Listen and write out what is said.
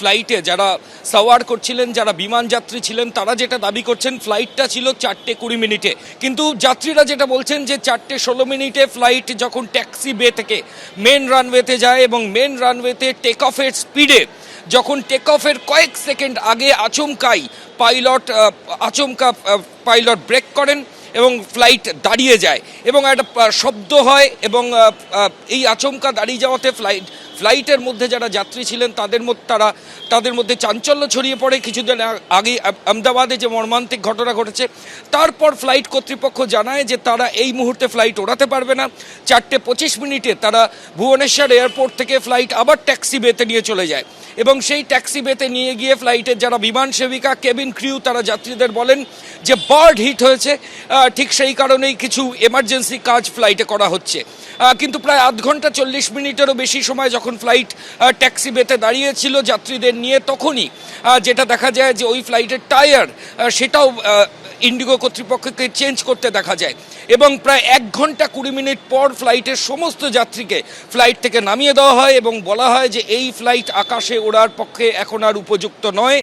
ফ্লাইটে যারা সাওয়ার করছিলেন, যারা বিমান যাত্রী ছিলেন, তারা যেটা দাবি করছেন ফ্লাইটটা ছিল 4:20 কিন্তু যাত্রীরা যেটা বলছেন যে 4:16 ফ্লাইট যখন ট্যাক্সি বে থেকে মেন রানওয়েতে যায় এবং মেন রানওয়েতে টেক অফের স্পিডে যখন টেক অফের কয়েক সেকেন্ড আগে আচমকা পাইলট ব্রেক করেন এবং ফ্লাইট দাঁড়িয়ে যায় এবং একটা শব্দ হয় এবং এই আচমকা দাঁড়িয়ে যাওয়াতে ফ্লাইটের মধ্যে যারা যাত্রী ছিলেন তাদের মধ্যে চাঞ্চল্য ছড়িয়ে পড়ে। কিছুদিন আগে আহমেদাবাদে যে মর্মান্তিক ঘটনা ঘটেছে, তারপর ফ্লাইট কর্তৃপক্ষ জানায় যে তারা এই মুহূর্তে ফ্লাইট ওড়াতে পারবে না। 4:25 তারা ভুবনেশ্বর এয়ারপোর্ট থেকে ফ্লাইট আবার ট্যাক্সি বেতে নিয়ে চলে যায় এবং সেই ট্যাক্সি বেতে নিয়ে গিয়ে ফ্লাইটের যারা বিমান সেবিকা, কেবিন ক্রিউ, তারা যাত্রীদের বলেন যে বার্ড হিট হয়েছে, ঠিক সেই কারণেই কিছু এমার্জেন্সি কাজ ফ্লাইটে করা হচ্ছে। কিন্তু প্রায় আধ ঘন্টা 40 মিনিটেরও বেশি সময় যখন ফ্লাইট ট্যাক্সি বেতে দাঁড়িয়েছিল যাত্রীদের নিয়ে, তখনই যেটা দেখা যায় যে ওই ফ্লাইটের টায়ার সেটাও ইন্ডিগো কর্তৃপক্ষকে চেঞ্জ করতে দেখা যায় এবং প্রায় 1 ঘন্টা 20 মিনিট পর ফ্লাইটের সমস্ত যাত্রীকে ফ্লাইট থেকে নামিয়ে দেওয়া হয় এবং বলা হয় যে এই ফ্লাইট আকাশে ওড়ার পক্ষে এখন আর উপযুক্ত নয়।